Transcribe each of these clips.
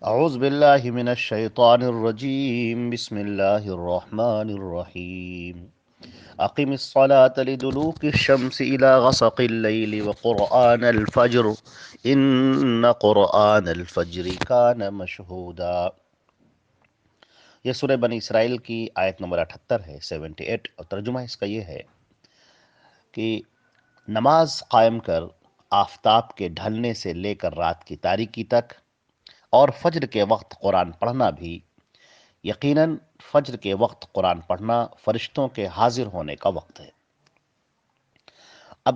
اعوذ باللہ من الشیطان الرجیم بسم اللہ الرحمن الرحیم اقم الصلاة لدلوک الشمس الى غسق اللیل وقرآن الفجر ان قرآن الفجر کان مشہودا۔ یہ سورہ بنی اسرائیل کی آیت نمبر 78 ہے، 78، اور ترجمہ اس کا یہ ہے کہ نماز قائم کر آفتاب کے ڈھلنے سے لے کر رات کی تاریکی تک، اور فجر کے وقت قرآن پڑھنا بھی۔ یقیناً فجر کے وقت قرآن پڑھنا فرشتوں کے حاضر ہونے کا وقت ہے۔ اب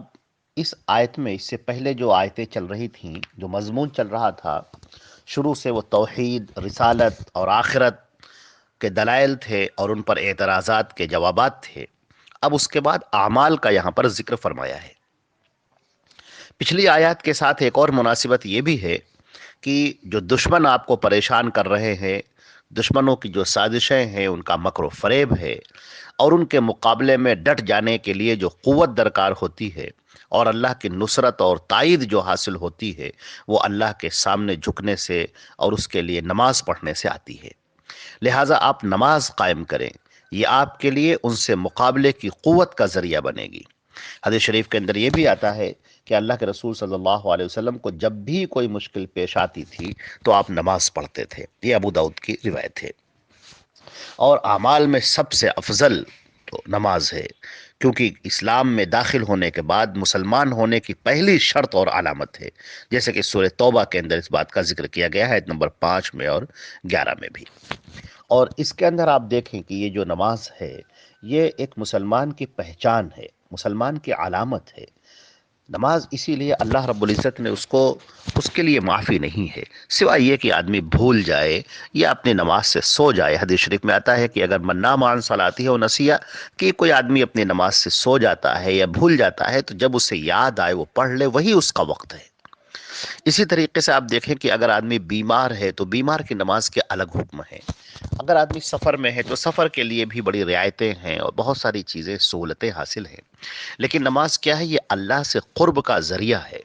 اس آیت میں اس سے پہلے جو آیتیں چل رہی تھیں، جو مضمون چل رہا تھا، شروع سے وہ توحید، رسالت اور آخرت کے دلائل تھے اور ان پر اعتراضات کے جوابات تھے۔ اب اس کے بعد اعمال کا یہاں پر ذکر فرمایا ہے۔ پچھلی آیات کے ساتھ ایک اور مناسبت یہ بھی ہے کہ جو دشمن آپ کو پریشان کر رہے ہیں، دشمنوں کی جو سازشیں ہیں، ان کا مکر و فریب ہے، اور ان کے مقابلے میں ڈٹ جانے کے لیے جو قوت درکار ہوتی ہے اور اللہ کی نصرت اور تائید جو حاصل ہوتی ہے، وہ اللہ کے سامنے جھکنے سے اور اس کے لیے نماز پڑھنے سے آتی ہے۔ لہٰذا آپ نماز قائم کریں، یہ آپ کے لیے ان سے مقابلے کی قوت کا ذریعہ بنے گی۔ حدیث شریف کے اندر یہ بھی آتا ہے کہ اللہ کے رسول صلی اللہ علیہ وسلم کو جب بھی کوئی مشکل پیش آتی تھی تو آپ نماز پڑھتے تھے۔ یہ ابو داؤد کی روایت ہے۔ اور اعمال میں سب سے افضل تو نماز ہے، کیونکہ اسلام میں داخل ہونے کے بعد مسلمان ہونے کی پہلی شرط اور علامت ہے، جیسے کہ سورہ توبہ کے اندر اس بات کا ذکر کیا گیا ہے، آیت نمبر 5 میں اور 11 میں بھی۔ اور اس کے اندر آپ دیکھیں کہ یہ جو نماز ہے، یہ ایک مسلمان کی پہچان ہے، مسلمان کی علامت ہے۔ نماز اسی لیے اللہ رب العزت نے اس کے لیے معافی نہیں ہے، سوائے یہ کہ آدمی بھول جائے یا اپنی نماز سے سو جائے۔ حدیث شریف میں آتا ہے کہ اگر من نام عن صلاتی ہے نسیہ، کہ کوئی آدمی اپنی نماز سے سو جاتا ہے یا بھول جاتا ہے تو جب اسے یاد آئے وہ پڑھ لے، وہی اس کا وقت ہے۔ اسی طریقے سے آپ دیکھیں کہ اگر آدمی بیمار ہے تو بیمار کی نماز کے الگ حکم ہیں۔ اگر آدمی سفر میں ہے تو سفر کے لیے بھی بڑی رعایتیں ہیں اور بہت ساری چیزیں، سہولتیں حاصل ہیں۔ لیکن نماز کیا ہے؟ یہ اللہ سے قرب کا ذریعہ ہے۔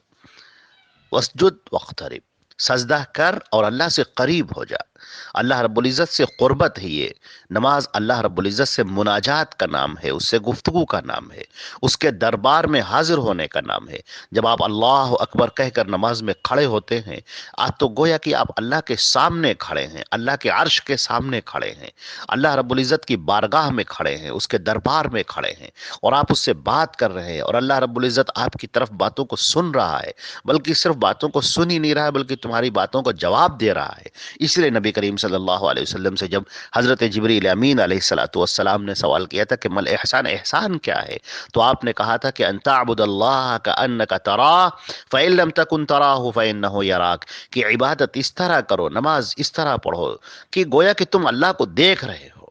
وسجد واقترب، سجدہ کر اور اللہ سے قریب ہو جا۔ اللہ رب العزت سے قربت ہے یہ نماز، اللہ رب العزت سے مناجات کا نام ہے، اس سے گفتگو کا نام ہے، اس کے دربار میں حاضر ہونے کا نام ہے۔ جب آپ اللہ اکبر کہہ کر نماز میں کھڑے ہوتے ہیں، آج تو گویا کہ آپ اللہ کے سامنے کھڑے ہیں، اللہ کے عرش کے سامنے کھڑے ہیں، اللہ رب العزت کی بارگاہ میں کھڑے ہیں، اس کے دربار میں کھڑے ہیں، اور آپ اس سے بات کر رہے ہیں، اور اللہ رب العزت آپ کی طرف باتوں کو سن رہا ہے، بلکہ صرف باتوں کو سن ہی نہیں رہا ہے بلکہ تمہاری باتوں کو جواب دے رہا ہے۔ اس لیے نبی کریم صلی اللہ علیہ وسلم سے جب حضرت جبریل امین علیہ السلام نے سوال کیا تھا کہ مل احسان، احسان کیا ہے، تو آپ نے کہا تھا کہ ان تعبد اللہ کأنک تراہ فإن لم تکن تراہ فإنہ یراک، کہ عبادت اس طرح کرو، نماز اس طرح پڑھو کہ گویا کہ تم اللہ کو دیکھ رہے ہو،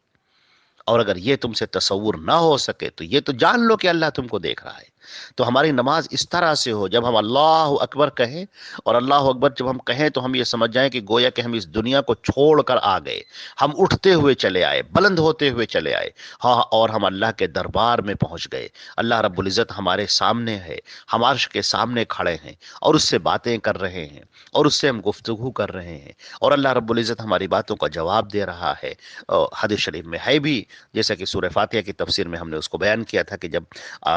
اور اگر یہ تم سے تصور نہ ہو سکے تو یہ تو جان لو کہ اللہ تم کو دیکھ رہا ہے۔ تو ہماری نماز اس طرح سے ہو، جب ہم اللہ اکبر کہیں، اور اللہ اکبر جب ہم کہیں تو ہم یہ سمجھ جائیں کہ گویا کہ ہم اس دنیا کو چھوڑ کر آ گئے، ہم اٹھتے ہوئے چلے آئے، بلند ہوتے ہوئے چلے آئے، ہاں، اور ہم اللہ کے دربار میں پہنچ گئے۔ اللہ رب العزت ہمارے سامنے ہے، ہم عرش کے سامنے کھڑے ہیں اور اس سے باتیں کر رہے ہیں، اور اس سے ہم گفتگو کر رہے ہیں، اور اللہ رب العزت ہماری باتوں کا جواب دے رہا ہے۔ حدیث شریف میں ہے بھی، جیسا کہ سورہ فاتحہ کی تفسیر میں ہم نے اس کو بیان کیا تھا کہ جب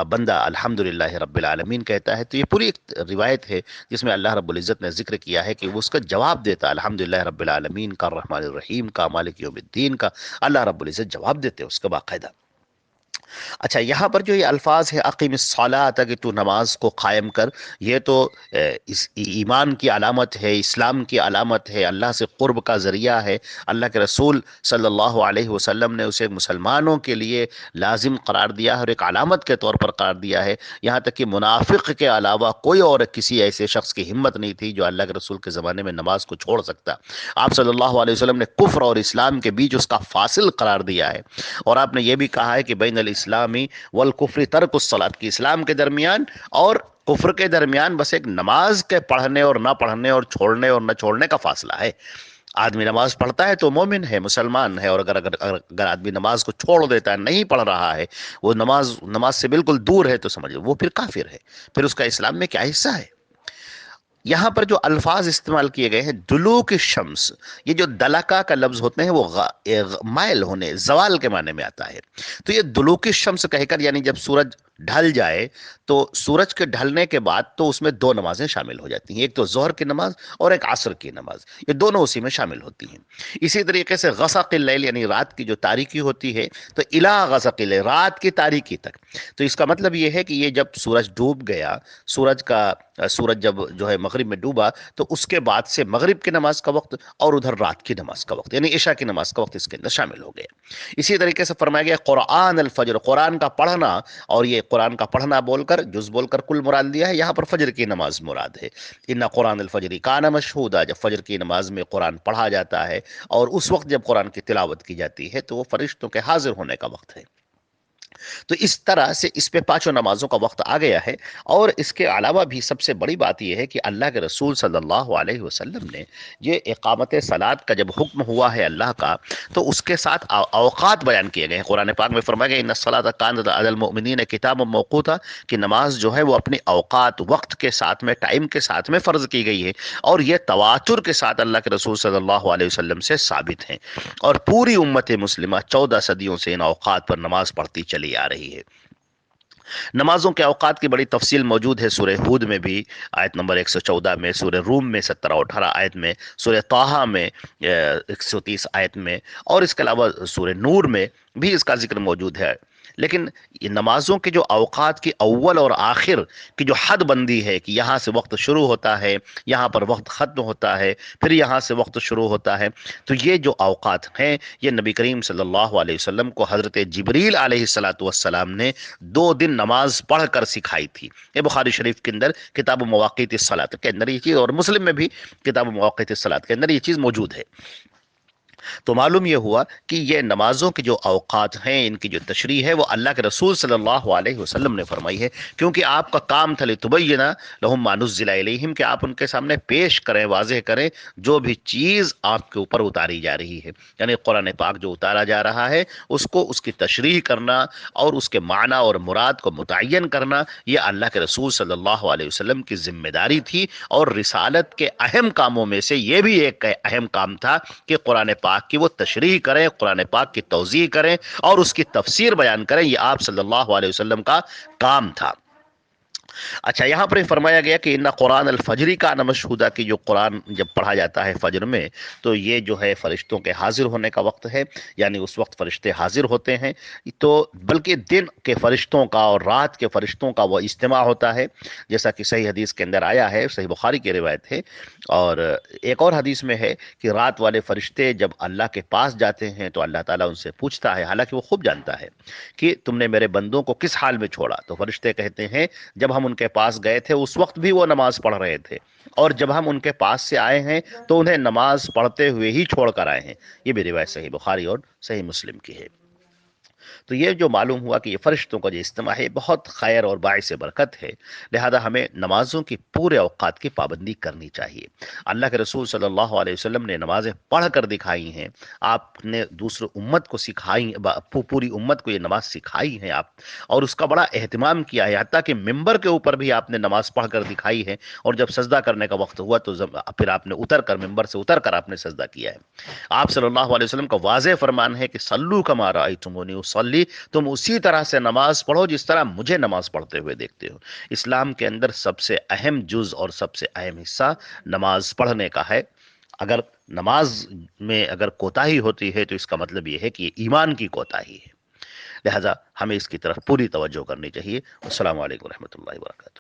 بندہ الحمدللہ رب العالمین کہتا ہے تو یہ پوری ایک روایت ہے جس میں اللہ رب العزت نے ذکر کیا ہے کہ وہ اس کا جواب دیتا ہے، الحمدللہ رب العالمین کا، الرحمن الرحیم کا، مالک یوم الدین کا، اللہ رب العزت جواب دیتے ہیں اس کا باقاعدہ۔ اچھا، یہاں پر جو یہ الفاظ ہے اقیم الصلاۃ، کہ تو نماز کو قائم کر، یہ تو اس ایمان کی علامت ہے، اسلام کی علامت ہے، اللہ سے قرب کا ذریعہ ہے۔ اللہ کے رسول صلی اللہ علیہ وسلم نے اسے مسلمانوں کے لیے لازم قرار دیا ہے اور ایک علامت کے طور پر قرار دیا ہے، یہاں تک کہ منافق کے علاوہ کوئی اور کسی ایسے شخص کی ہمت نہیں تھی جو اللہ کے رسول کے زمانے میں نماز کو چھوڑ سکتا۔ آپ صلی اللہ علیہ وسلم نے کفر اور اسلام کے بیچ اس کا فاصل قرار دیا ہے، اور آپ نے یہ بھی کہا ہے کہ بین الاسلامی والکفر ترک الصلاۃ، کی اسلام کے درمیان اور کفر کے درمیان بس ایک نماز کے پڑھنے اور نہ پڑھنے اور چھوڑنے اور نہ چھوڑنے کا فاصلہ ہے۔ آدمی نماز پڑھتا ہے تو مومن ہے، مسلمان ہے، اور اگر آدمی نماز کو چھوڑ دیتا ہے، نہیں پڑھ رہا ہے، وہ نماز سے بالکل دور ہے، تو سمجھو وہ پھر کافر ہے، پھر اس کا اسلام میں کیا حصہ ہے۔ یہاں پر جو الفاظ استعمال کیے گئے ہیں دلوک الشمس، یہ جو دلکا کا لفظ ہوتے ہیں وہ مائل ہونے، زوال کے معنی میں آتا ہے. تو یہ دلوک الشمس کہہ کر یعنی جب سورج ڈھل جائے تو سورج کے ڈھلنے کے بعد تو اس میں دو نمازیں شامل ہو جاتی ہیں، ایک تو ظہر کی نماز اور ایک عصر کی نماز، یہ دونوں اسی میں شامل ہوتی ہیں. اسی طریقے سے غسق اللیل یعنی رات کی جو تاریکی ہوتی ہے تو الا غسق اللیل، رات کی تاریکی تک. تو اس کا مطلب یہ ہے کہ یہ جب سورج ڈوب گیا، سورج جب جو ہے مغرب میں ڈوبا تو اس کے بعد سے مغرب کی نماز کا وقت اور ادھر رات کی نماز کا وقت یعنی عشاء کی نماز کا وقت اس کے اندر شامل ہو گیا. اسی طریقے سے فرمایا گیا قرآن الفجر، قرآن کا پڑھنا، اور یہ قرآن کا پڑھنا بول کر جز بول کر کل مراد دیا ہے، یہاں پر فجر کی نماز مراد ہے. ان قرآن الفجر کان مشہودا، جب فجر کی نماز میں قرآن پڑھا جاتا ہے اور اس وقت جب قرآن کی تلاوت کی جاتی ہے تو وہ فرشتوں کے حاضر ہونے کا وقت ہے. تو اس طرح سے اس پہ پانچوں نمازوں کا وقت آ گیا ہے. اور اس کے علاوہ بھی سب سے بڑی بات یہ ہے کہ اللہ کے رسول صلی اللہ علیہ وسلم نے یہ اقامت صلاۃ کا جب حکم ہوا ہے اللہ کا، تو اس کے ساتھ اوقات بیان کیے گئے ہیں. قرآن پاک میں فرمایا گیا ان الصلاۃ کانت علی المؤمنین کتابا موقوتا، کہ نماز جو ہے وہ اپنے اوقات، وقت کے ساتھ میں، ٹائم کے ساتھ میں فرض کی گئی ہے. اور یہ تواتر کے ساتھ اللہ کے رسول صلی اللہ علیہ وسلم سے ثابت ہیں. اور پوری امت مسلمہ 14 صدیوں سے ان اوقات پر نماز پڑھتی چلی آ رہی ہے. نمازوں کے اوقات کی بڑی تفصیل موجود ہے سورہ ہود میں بھی آیت نمبر 114 میں، سورہ روم میں 17 اور 18 آیت میں، سورہ طٰہٰ میں 130 آیت میں، اور اس کے علاوہ سورہ نور میں بھی اس کا ذکر موجود ہے. لیکن یہ نمازوں کے جو اوقات کی اول اور آخر کی جو حد بندی ہے کہ یہاں سے وقت شروع ہوتا ہے، یہاں پر وقت ختم ہوتا ہے، پھر یہاں سے وقت شروع ہوتا ہے، تو یہ جو اوقات ہیں یہ نبی کریم صلی اللہ علیہ وسلم کو حضرت جبریل علیہ السلام نے 2 دن نماز پڑھ کر سکھائی تھی. یہ بخاری شریف کے اندر کتاب مواقیت الصلاۃ کے اندر یہ چیز، اور مسلم میں بھی کتاب مواقیت الصلاۃ کے اندر یہ چیز موجود ہے. تو معلوم یہ ہوا کہ یہ نمازوں کے جو اوقات ہیں، ان کی جو تشریح ہے وہ اللہ کے رسول صلی اللہ علیہ وسلم نے فرمائی ہے، کیونکہ آپ کا کام تھا لتبین لہم ما نزل الیہم، کہ آپ ان کے سامنے پیش کریں، واضح کریں جو بھی چیز آپ کے اوپر اتاری جا رہی ہے. یعنی قرآن پاک جو اتارا جا رہا ہے اس کو، اس کی تشریح کرنا اور اس کے معنی اور مراد کو متعین کرنا، یہ اللہ کے رسول صلی اللہ علیہ وسلم کی ذمہ داری تھی. اور رسالت کے اہم کاموں میں سے یہ بھی ایک اہم کام تھا کہ قرآن پاک کی وہ تشریح کریں، قرآن پاک کی توضیح کریں اور اس کی تفسیر بیان کریں. یہ آپ صلی اللہ علیہ وسلم کا کام تھا. اچھا، یہاں پر فرمایا گیا کہ ان قرآن الفجری کا مشہودہ، کہ جو قرآن جب پڑھا جاتا ہے فجر میں تو یہ جو ہے فرشتوں کے حاضر ہونے کا وقت ہے، یعنی اس وقت فرشتے حاضر ہوتے ہیں. تو بلکہ دن کے فرشتوں کا اور رات کے فرشتوں کا وہ اجتماع ہوتا ہے، جیسا کہ صحیح حدیث کے اندر آیا ہے، صحیح بخاری کی روایت ہے. اور ایک اور حدیث میں ہے کہ رات والے فرشتے جب اللہ کے پاس جاتے ہیں تو اللہ تعالیٰ ان سے پوچھتا ہے، حالانکہ وہ خوب جانتا ہے، کہ تم نے میرے بندوں کو کس حال میں چھوڑا؟ تو فرشتے کہتے ہیں جب ہم ان کے پاس گئے تھے اس وقت بھی وہ نماز پڑھ رہے تھے، اور جب ہم ان کے پاس سے آئے ہیں تو انہیں نماز پڑھتے ہوئے ہی چھوڑ کر آئے ہیں. یہ بھی روایت صحیح بخاری اور صحیح مسلم کی ہے. تو یہ جو معلوم ہوا کہ یہ فرشتوں کا جو اجتماع ہے بہت خیر اور باعث برکت ہے، لہذا ہمیں نمازوں کی پورے اوقات کی پابندی کرنی چاہیے. اللہ کے رسول صلی اللہ علیہ وسلم نے نمازیں پڑھ کر دکھائی ہیں، آپ نے دوسرے امت کو سکھائی، پوری امت کو یہ نماز سکھائی ہے آپ، اور اس کا بڑا اہتمام کیا ہے، حتیٰ کہ ممبر کے اوپر بھی آپ نے نماز پڑھ کر دکھائی ہے. اور جب سجدہ کرنے کا وقت ہوا تو پھر آپ نے اتر کر، ممبر سے اتر کر آپ نے سجدہ کیا ہے. آپ صلی اللہ علیہ وسلم کا واضح فرمان ہے کہ صلو کما رأیتمونی اصلی، تم اسی طرح سے نماز پڑھو جس طرح مجھے نماز پڑھتے ہوئے دیکھتے ہو. اسلام کے اندر سب سے اہم جز اور سب سے اہم حصہ نماز پڑھنے کا ہے. اگر نماز میں اگر کوتاہی ہوتی ہے تو اس کا مطلب یہ ہے کہ یہ ایمان کی کوتاہی ہے، لہذا ہمیں اس کی طرف پوری توجہ کرنی چاہیے. السلام علیکم ورحمۃ اللہ وبرکاتہ.